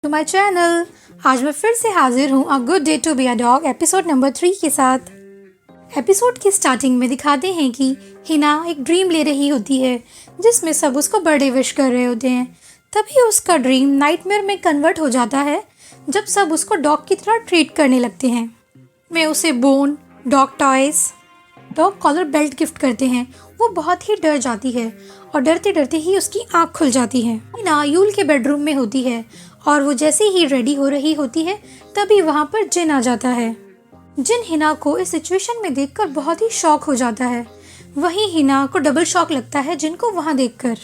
To my channel. आज मैं फिर से हाजिर हूँ a good day to be a dog episode number 3 के साथ। एपिसोड की स्टार्टिंग में दिखाते हैं कि हिना एक ड्रीम ले रही होती है जिसमें सब उसको बर्थडे विश कर रहे होते हैं। तभी उसका ड्रीम नाइटमेयर में कन्वर्ट हो जाता है जब सब उसको डॉग की तरह ट्रीट करने लगते हैं। मैं उसे bone, dog toys, dog collar belt gift करते हैं। वो बहुत ही डर जाती है और डरते डरते ही उसकी आँख खुल जाती है। हिना यूल के बेडरूम में होती है और वो जैसे ही रेडी हो रही होती है तभी वहाँ पर जिन आ जाता है। जिन हिना को इस सिचुएशन में देखकर बहुत ही शॉक हो जाता है। वहीं हिना को डबल शॉक लगता है जिन को वहाँ देखकर।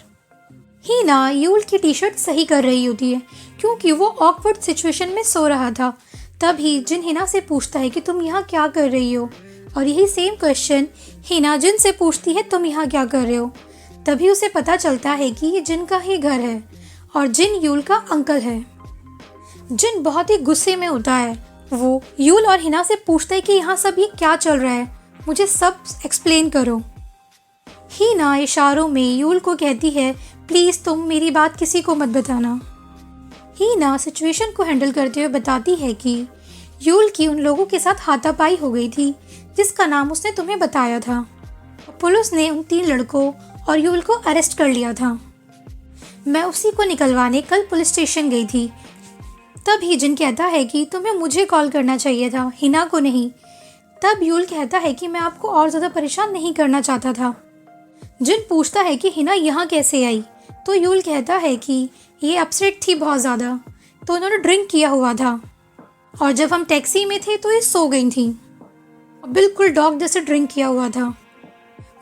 हिना यूल की टी शर्ट सही कर रही होती है क्योंकि वो ऑकवर्ड सिचुएशन में सो रहा था। तभी जिन हिना से पूछता है कि तुम यहाँ क्या कर रही हो, और यही सेम क्वेश्चन हिना जिन से पूछती है तुम यहाँ क्या कर रहे हो। तभी उसे पता चलता है कि ये जिन का ही घर है और जिन यूल का अंकल है। जिन बहुत ही गुस्से में होता है। वो यूल और हिना से पूछता है कि यहाँ सब ये क्या चल रहा है, मुझे सब एक्सप्लेन करो। हिना इशारों में यूल को कहती है प्लीज़ तुम मेरी बात किसी को मत बताना। हिना सिचुएशन को हैंडल करते हुए बताती है कि यूल की उन लोगों के साथ हाथापाई हो गई थी जिसका नाम उसने तुम्हें बताया था। पुलिस ने उन 3 लड़कों और यूल को अरेस्ट कर लिया था। मैं उसी को निकलवाने कल पुलिस स्टेशन गई थी। तब जिन कहता है कि तुम्हें मुझे कॉल करना चाहिए था, हिना को नहीं। तब यूल कहता है कि मैं आपको और ज़्यादा परेशान नहीं करना चाहता था। जिन पूछता है कि हिना यहाँ कैसे आई, तो यूल कहता है कि ये अपसेट थी बहुत ज़्यादा, तो उन्होंने ड्रिंक किया हुआ था और जब हम टैक्सी में थे तो ये सो गई थी, बिल्कुल डॉग जैसे ड्रिंक किया हुआ था।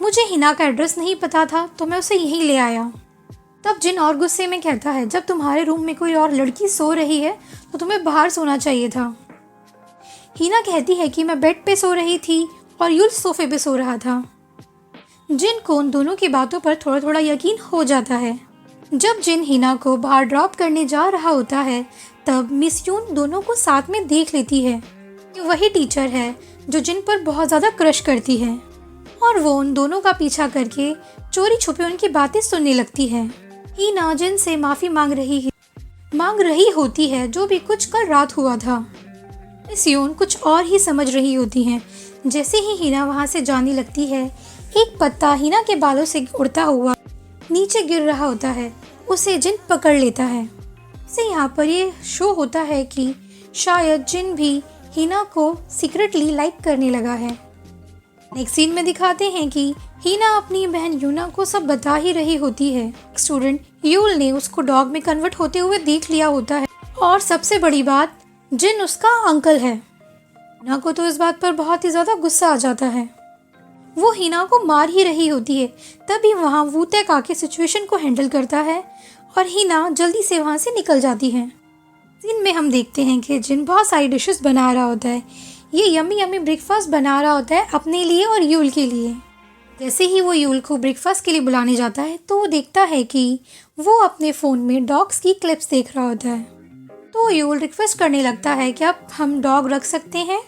मुझे हिना का एड्रेस नहीं पता था तो मैं उसे यहीं ले आया। तब जिन और गुस्से में कहता है जब तुम्हारे रूम में कोई और लड़की सो रही है तो तुम्हें बाहर सोना चाहिए था। हिना कहती है कि मैं बेड पे सो रही थी और यूल सोफे पे सो रहा था। जिन को उन दोनों की बातों पर थोड़ा थोड़ा यकीन हो जाता है। जब जिन हिना को बाहर ड्रॉप करने जा रहा होता है तब मिस यून दोनों को साथ में देख लेती है। वही टीचर है जो जिन पर बहुत ज़्यादा क्रश करती है और वो उन दोनों का पीछा करके चोरी छुपे उनकी बातें सुनने लगती है। हिना जिन से माफ़ी मांग रही होती है जो भी कुछ कल रात हुआ था। मिस यून कुछ और ही समझ रही होती हैं। जैसे ही हिना वहाँ से जाने लगती है एक पत्ता हिना के बालों से उड़ता हुआ नीचे गिर रहा होता है। उसे जिन पकड़ लेता है। से यहाँ पर ये शो होता है कि शायद जिन भी हिना को सीक्रेटली लाइक करने लगा है। नेक्स्ट सीन में दिखाते हैं कि हिना अपनी बहन यूना को सब बता ही रही होती है। स्टूडेंट यूल ने उसको डॉग में कन्वर्ट होते हुए देख लिया होता है और सबसे बड़ी बात जिन उसका अंकल है। हिना को तो इस बात पर बहुत ही ज़्यादा गुस्सा आ जाता है। वो हिना को मार ही रही होती है। तभी वहाँ वूतेक आके सिचुएशन को हैंडल करता है और हिना जल्दी से वहाँ से निकल जाती है। सीन में हम देखते हैं कि जिन बहुत सारी डिशेस बना रहा होता है। ये यम्मी यम्मी ब्रेकफास्ट बना रहा होता है अपने लिए और यूल के लिए। जैसे ही वो यूल को ब्रेकफास्ट के लिए बुलाने जाता है तो वो देखता है कि वो अपने फ़ोन में डॉग्स की क्लिप्स देख रहा होता है। तो यूल रिक्वेस्ट करने लगता है कि आप हम डॉग रख सकते हैं,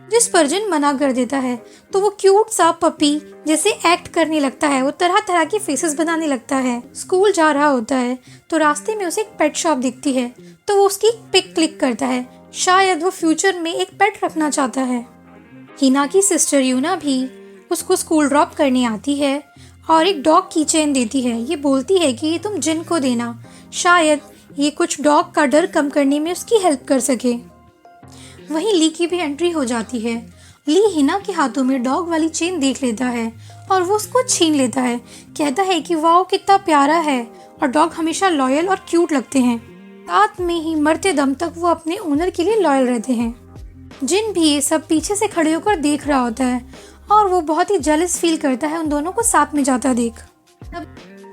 जिस पर जिन मना कर देता है। तो वो क्यूट सा पपी जैसे एक्ट करने लगता है। वो तरह तरह के फेसेस बनाने लगता है। स्कूल जा रहा होता है तो रास्ते में उसे एक पेट शॉप दिखती है तो वो उसकी पिक क्लिक करता है। शायद वो फ्यूचर में एक पेट रखना चाहता है। हिना की सिस्टर यूना भी उसको स्कूल ड्रॉप करने आती है और एक डॉग की चेन देती है। ये बोलती है कि ये तुम जिन को देना, शायद ये कुछ डॉग का डर कम करने में उसकी हेल्प कर सके। वहीं ली की भी एंट्री हो जाती है। ली हिना के हाथों में डॉग वाली चेन देख लेता है और वो उसको छीन लेता है। कहता है कि वाओ कितना प्यारा है और डॉग हमेशा लॉयल और क्यूट लगते हैं। साथ में ही मरते दम तक वो अपने ओनर के लिए लॉयल रहते हैं। जिन भी ये सब पीछे से खड़े होकर देख रहा होता है और वो बहुत ही जेलस फील करता है उन दोनों को साथ में जाता देख।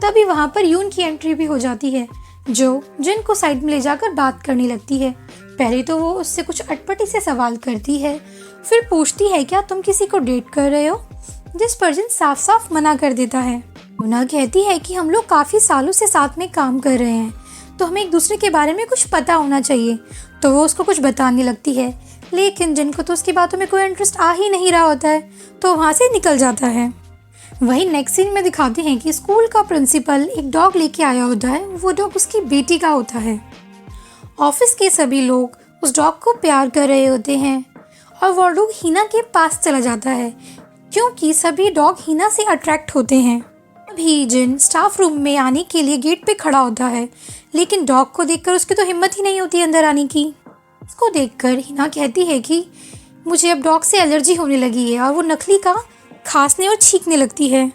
तभी वहाँ पर यून की एंट्री भी हो जाती है जो जिन को साइड में ले जाकर बात करने लगती है। पहले तो वो उससे कुछ अटपटी से सवाल करती है, फिर पूछती है क्या तुम किसी को डेट कर रहे हो, जिस पर जिन साफ साफ मना कर देता है। यूना कहती है कि हम लोग काफ़ी सालों से साथ में काम कर रहे हैं तो हमें एक दूसरे के बारे में कुछ पता होना चाहिए। तो वो उसको कुछ बताने लगती है, लेकिन जिनको तो उसकी बातों में कोई इंटरेस्ट आ ही नहीं रहा होता है तो वहाँ से निकल जाता है। वहीं नेक्स्ट सीन में दिखाते हैं कि स्कूल का प्रिंसिपल एक डॉग लेके आया होता है। वो डॉग उसकी बेटी का होता है ऑफिस के सभी लोग उस डॉग को प्यार कर रहे होते हैं और वो डॉग हिना के पास चला जाता है क्योंकि सभी डॉग हिना से अट्रैक्ट होते हैं। अभी जिन स्टाफ रूम में आने के लिए गेट पे खड़ा होता है, लेकिन डॉग को देखकर उसकी तो हिम्मत ही नहीं होती अंदर आने की। उसको देखकर हिना कहती है कि मुझे अब डॉग से एलर्जी होने लगी है और वो नकली का खांसने और छींकने लगती है।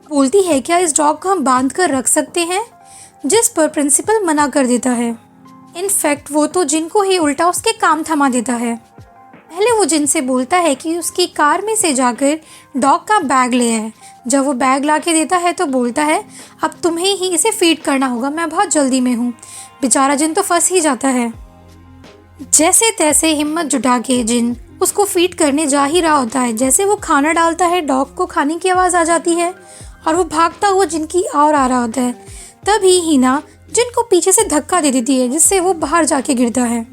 बोलती है क्या इस डॉग को हम बांध कर रख सकते हैं, जिस पर प्रिंसिपल मना कर देता है। इनफैक्ट वो तो जिन को ही उल्टा उसके काम थमा देता है। पहले वो जिन से बोलता है कि उसकी कार में से जाकर डॉग का बैग ले आए। जब वो बैग ला के देता है तो बोलता है अब तुम्हें ही इसे फीड करना होगा, मैं बहुत जल्दी में हूँ। बेचारा जिन तो फंस ही जाता है। जैसे तैसे हिम्मत जुटा के जिन उसको फीड करने जा ही रहा होता है। जैसे वो खाना डालता है, डॉग को खाने की आवाज़ आ जाती है और वो भागता हुआ जिन की ओर आ रहा होता है। तभी हिना जिन को पीछे से धक्का दे देती है, जिससे वो बाहर जाके गिरता है।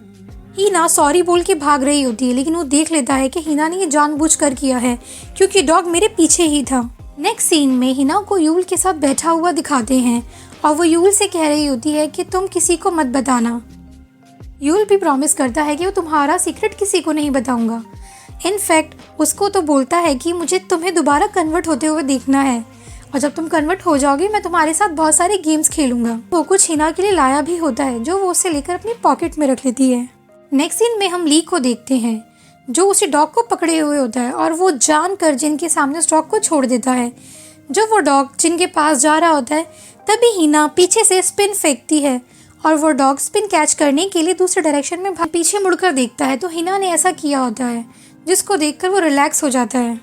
हिना सॉरी बोल के भाग रही होती है, लेकिन वो देख लेता है कि हिना ने ये जानबूझकर किया है क्योंकि डॉग मेरे पीछे ही था। नेक्स्ट सीन में हिना को यूल के साथ बैठा हुआ दिखाते हैं और वो यूल से कह रही होती है कि तुम किसी को मत बताना। यूल भी प्रॉमिस करता है कि वो तुम्हारा सीक्रेट किसी को नहीं बताऊंगा। इनफैक्ट उसको तो बोलता है कि मुझे तुम्हें दोबारा कन्वर्ट होते हुए देखना है और जब तुम कन्वर्ट हो जाओगे मैं तुम्हारे साथ बहुत सारे गेम्स खेलूंगा। वो कुछ हिना के लिए लाया भी होता है जो वो उसे लेकर अपनी पॉकेट में रख लेती है। नेक्स्ट सीन में हम ली को देखते हैं जो उसी डॉग को पकड़े हुए होता है और वो जानकर जिन के सामने उस डॉग को छोड़ देता है। जब वो डॉग जिन के पास जा रहा होता है तभी हिना पीछे से स्पिन फेंकती है और वो डॉग स्पिन कैच करने के लिए दूसरे डायरेक्शन में पीछे मुड़कर देखता है। तो हिना ने ऐसा किया होता है जिसको देखकर वो रिलैक्स हो जाता है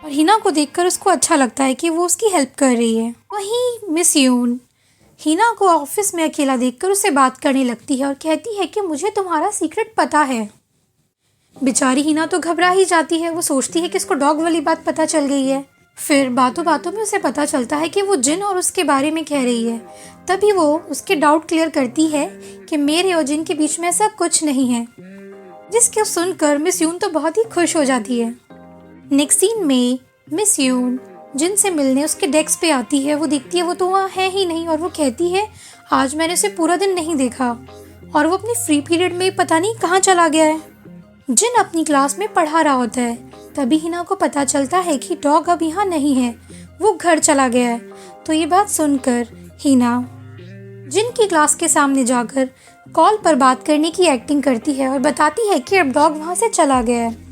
और हिना को देखकर उसको अच्छा लगता है कि वो उसकी हेल्प कर रही है। वहीं मिस यून हिना को ऑफिस में अकेला देखकर उससे बात करने लगती है और कहती है कि मुझे तुम्हारा सीक्रेट पता है। बेचारी हिना तो घबरा ही जाती है। वो सोचती है कि इसको डॉग वाली बात पता चल गई है। फिर बातों बातों में उसे पता चलता है कि वो जिन और उसके बारे में कह रही है। तभी वो उसके डाउट क्लियर करती है कि मेरे और जिन के बीच में ऐसा कुछ नहीं है, जिसको सुनकर मिस यून तो बहुत ही खुश हो जाती है। नेक्स्ट सीन में मिस यून जिन से मिलने उसके डेस्क पे आती है। वो देखती है वो तो वहाँ है ही नहीं और वो कहती है आज मैंने उसे पूरा दिन नहीं देखा और वो अपने फ्री पीरियड में पता नहीं कहाँ चला गया है। जिन अपनी क्लास में पढ़ा रहा होता है। तभी हिना को पता चलता है कि डॉग अब यहाँ नहीं है, वो घर चला गया है। तो ये बात सुनकर हिना जिन की क्लास के सामने जाकर कॉल पर बात करने की एक्टिंग करती है और बताती है कि अब डॉग वहाँ से चला गया है।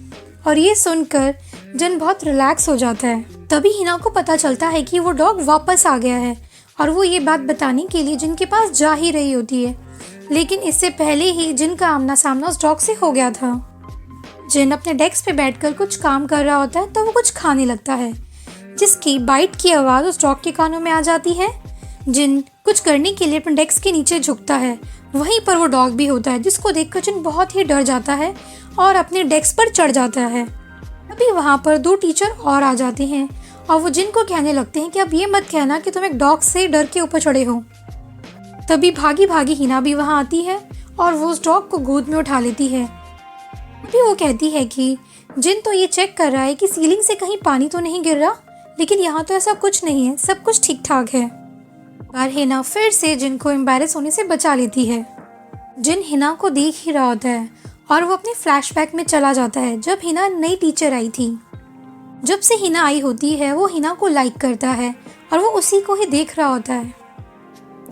और ये सुनकर जिन बहुत रिलैक्स हो जाता है। तभी हिना को पता चलता है कि वो डॉग वापस आ गया है और वो ये बात बताने के लिए जिन के पास जा ही रही होती है, लेकिन इससे पहले ही जिन का आमना सामना उस डॉग से हो गया था। जिन अपने डेस्क पे बैठकर कुछ काम कर रहा होता है तो वो कुछ खाने लगता है, जिसकी बाइट की आवाज़ उस डॉग के कानों में आ जाती है। जिन कुछ करने के लिए अपने डेस्क के नीचे झुकता है, वहीं पर वो डॉग भी होता है, जिसको देखकर जिन बहुत ही डर जाता है और अपने डेस्क पर चढ़ जाता है। अभी वहाँ पर 2 टीचर और आ जाते हैं और वो जिन को कहने लगते हैं कि अब ये मत कहना कि तुम एक डॉग से डर के ऊपर चढ़े हो। तभी भागी भागी हिना भी वहाँ आती है और वो उस डॉग को गोद में उठा लेती है। अभी वो कहती है कि जिन तो ये चेक कर रहा है कि सीलिंग से कहीं पानी तो नहीं गिर रहा, लेकिन यहाँ तो ऐसा कुछ नहीं है, सब कुछ ठीक ठाक है। पर हिना फिर से जिन को एम्बैरेस होने से बचा लेती है। जिन हिना को देख ही रहा होता है और वो अपने फ्लैशबैक में चला जाता है जब हिना नई टीचर आई थी। जब से हिना आई होती है वो हिना को लाइक करता है और वो उसी को ही देख रहा होता है,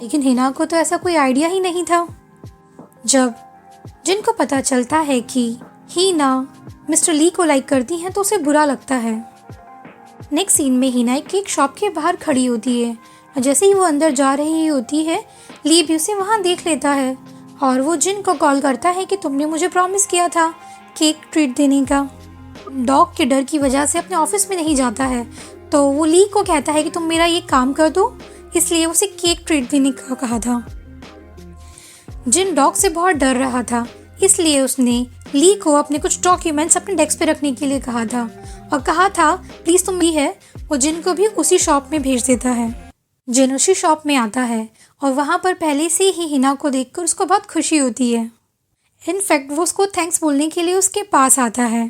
लेकिन हिना को तो ऐसा कोई आइडिया ही नहीं था। जब जिन को पता चलता है कि हिना मिस्टर ली को लाइक करती हैं तो उसे बुरा लगता है। नेक्स्ट सीन में हिना एक केक शॉप के बाहर खड़ी होती है और जैसे ही वो अंदर जा रही होती है, ली भी उसे वहाँ देख लेता है और वो जिन को कॉल करता है कि तुमने मुझे प्रॉमिस किया था केक ट्रीट देने का। डॉग के डर की वजह से अपने ऑफिस में नहीं जाता है, तो वो ली को कहता है कि तुम मेरा ये काम कर दो, इसलिए उसे केक ट्रीट देने का कहा था। जिन डॉग से बहुत डर रहा था, इसलिए उसने ली को अपने कुछ डॉक्यूमेंट्स अपने डेस्क पे रखने के लिए कहा था और कहा था प्लीज़ तुम भी है। वो जिन को भी उसी शॉप में भेज देता है। जिन उसी शॉप में आता है और वहाँ पर पहले से ही हिना को देखकर उसको बहुत खुशी होती है। इनफैक्ट वो उसको थैंक्स बोलने के लिए उसके पास आता है।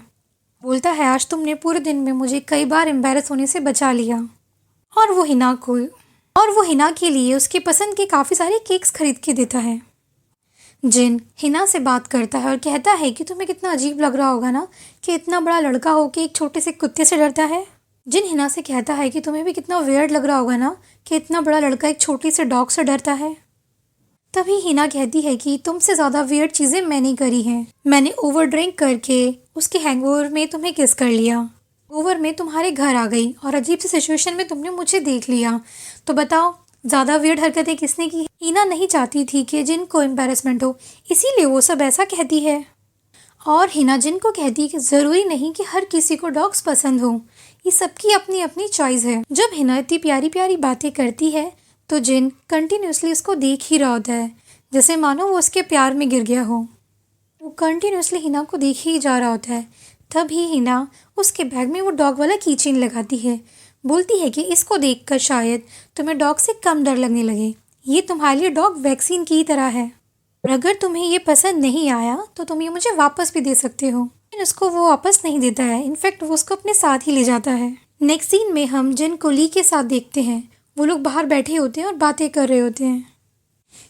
बोलता है आज तुमने पूरे दिन में मुझे कई बार एम्बैरस होने से बचा लिया। और वो हिना के लिए उसके पसंद के काफ़ी सारे केक्स खरीद के देता है। जिन हिना से बात करता है और कहता है कि तुम्हें कितना अजीब लग रहा होगा ना कि इतना बड़ा लड़का हो के एक छोटे से कुत्ते से डरता है। जिन हिना से कहता है कि तुम्हें भी कितना वियर्ड लग रहा होगा ना कि इतना बड़ा लड़का एक छोटी से डॉग से डरता है। तभी हिना कहती है कि तुमसे ज़्यादा वियर्ड चीज़ें मैंने करी हैं। मैंने ओवर ड्रिंक करके उसके हैंगओवर में तुम्हें किस कर लिया, ओवर में तुम्हारे घर आ गई और अजीब सी सिचुएशन में तुमने मुझे देख लिया। तो बताओ ज़्यादा वियर्ड हरकतें किसने की? हिना नहीं चाहती थी कि जिन को एम्बैरेसमेंट हो, इसीलिए वो सब ऐसा कहती है। और हिना जिन को कहती है कि ज़रूरी नहीं कि हर किसी को डॉग्स पसंद हो, ये सबकी अपनी अपनी चॉइस है। जब हिना इतनी प्यारी प्यारी बातें करती है तो जिन कंटिन्यूसली उसको देख ही रहा होता है, जैसे मानो वो उसके प्यार में गिर गया हो। वो कंटिन्यूसली हिना को देख ही जा रहा होता है। तभी हिना उसके बैग में वो डॉग वाला कीचेन लगाती है। बोलती है कि इसको देखकर शायद तुम्हें डॉग से कम डर लगने लगे। ये तुम्हारे लिए डॉग वैक्सीन की तरह है और अगर तुम्हें ये पसंद नहीं आया तो तुम ये मुझे वापस भी दे सकते हो। लेकिन उसको वो वापस नहीं देता है, इनफैक्ट वो उसको अपने साथ ही ले जाता है। नेक्स्ट सीन में हम जिन को ली के साथ देखते हैं। वो लोग बाहर बैठे होते हैं और बातें कर रहे होते हैं।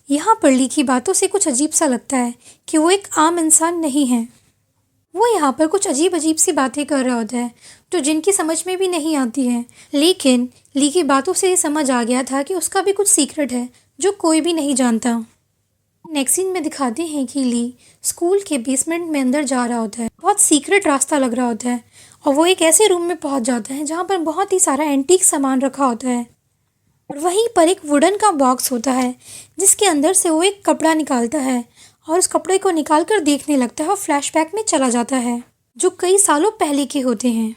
यहाँ पर ली की बातों से कुछ अजीब सा लगता है कि वो एक आम इंसान नहीं है। वो यहाँ पर कुछ अजीब अजीब सी बातें कर रहा होता है जो जिनकी समझ में भी नहीं आती है। लेकिन ली की बातों से ये समझ आ गया था कि उसका भी कुछ सीक्रेट है जो कोई भी नहीं जानता। नेक्स्ट सीन में दिखाते हैं कि ली स्कूल के बेसमेंट में अंदर जा रहा होता है। बहुत सीक्रेट रास्ता लग रहा होता है और वो एक ऐसे रूम में पहुँच जाता है जहाँ पर बहुत ही सारा एंटीक सामान रखा होता है और वहीं पर एक वुडन का बॉक्स होता है जिसके अंदर से वो एक कपड़ा निकालता है और उस कपड़े को निकाल कर देखने लगता है और फ्लैशबैक में चला जाता है जो कई सालों पहले के होते हैं।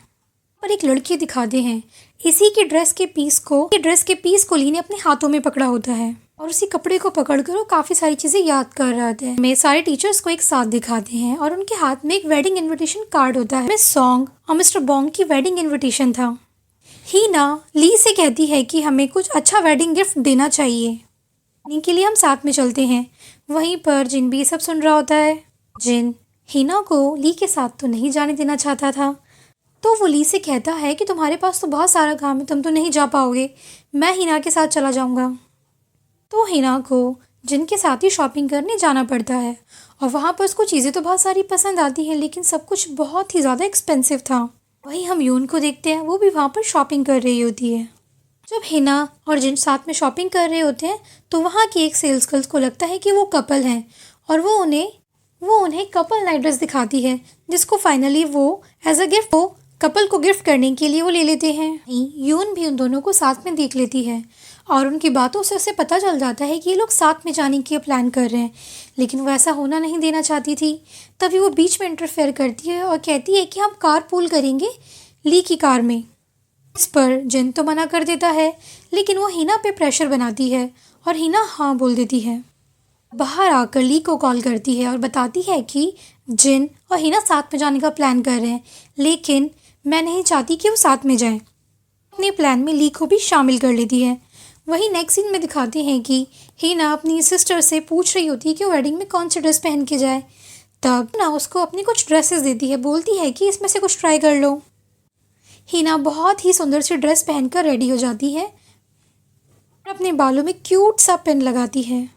और एक लड़की दिखाते हैं, इसी की ड्रेस के पीस को ली ने अपने हाथों में पकड़ा होता है और उसी कपड़े को पकड़कर वो काफ़ी सारी चीज़ें याद कर रहा था। मैं सारे टीचर्स को एक साथ दिखाते हैं और उनके हाथ में एक वेडिंग इन्विटेशन कार्ड होता है। मिस सॉन्ग और मिस्टर बॉन्ग की वेडिंग इन्विटेशन था। हिना ली से कहती है कि हमें कुछ अच्छा वेडिंग गिफ्ट देना चाहिए, इनके लिए हम साथ में चलते हैं। वहीं पर जिन भी सब सुन रहा होता है। जिन हिना को ली के साथ तो नहीं जाने देना चाहता था, तो वो ली से कहता है कि तुम्हारे पास तो बहुत सारा काम है, तुम तो नहीं जा पाओगे, मैं हिना के साथ चला जाऊंगा। तो हिना को जिन के साथ ही शॉपिंग करने जाना पड़ता है और वहाँ पर उसको चीज़ें तो बहुत सारी पसंद आती हैं लेकिन सब कुछ बहुत ही ज़्यादा एक्सपेंसिव था। वहीं हम यून को देखते हैं, वो भी वहाँ पर शॉपिंग कर रही होती है। जब हिना और जिन साथ में शॉपिंग कर रहे होते हैं तो वहाँ की एक सेल्स गर्ल्स को लगता है कि वो कपल हैं और वो उन्हें कपल नाइट ड्रेस दिखाती है जिसको फाइनली वो एज अ गिफ्ट वो कपल को गिफ्ट करने के लिए वो ले लेते हैं। यून भी उन दोनों को साथ में देख लेती है और उनकी बातों से उसे पता चल जाता है कि ये लोग साथ में जाने की प्लान कर रहे हैं, लेकिन वो ऐसा होना नहीं देना चाहती थी। तभी वो बीच में इंटरफेयर करती है और कहती है कि हम कार पूल करेंगे ली की कार में। इस पर जिन तो मना कर देता है लेकिन वो हिना पे प्रेशर बनाती है और हिना हाँ बोल देती है। बाहर आकर ली को कॉल करती है और बताती है कि जिन और हिना साथ में जाने का प्लान कर रहे हैं, लेकिन मैं नहीं चाहती कि वो साथ में जाएं। अपने प्लान में ली को भी शामिल कर लेती है। वहीं नेक्स्ट सीन में दिखाते हैं कि हिना अपनी सिस्टर से पूछ रही होती है कि वो वेडिंग में कौन सी ड्रेस पहन के जाए। तब ना उसको अपनी कुछ ड्रेसेस देती है, बोलती है कि इसमें से कुछ ट्राई कर लो। हिना बहुत ही सुंदर सी ड्रेस पहनकर रेडी हो जाती है और अपने बालों में क्यूट सा पिन लगाती है।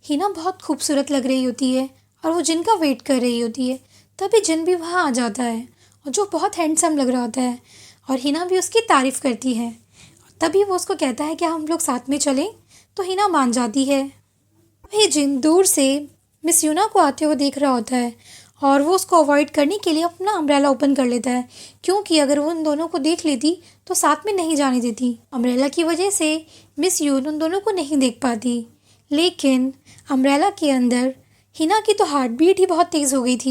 हिना बहुत खूबसूरत लग रही होती है और वो जिन का वेट कर रही होती है। तभी जिन भी वहाँ आ जाता है और जो बहुत हैंडसम लग रहा होता है और हिना भी उसकी तारीफ़ करती है। तभी वो उसको कहता है कि हम लोग साथ में चलें, तो हिना मान जाती है। वही जिन दूर से मिस यूना को आते हुए देख रहा होता है और वो उसको अवॉइड करने के लिए अपना अम्ब्रेला ओपन कर लेता है, क्योंकि अगर वो उन दोनों को देख लेती तो साथ में नहीं जाने देती। अम्ब्रेला की वजह से मिस यून उन दोनों को नहीं देख पाती, लेकिन अम्ब्रेला के अंदर हिना की तो हार्ट बीट ही बहुत तेज़ हो गई थी।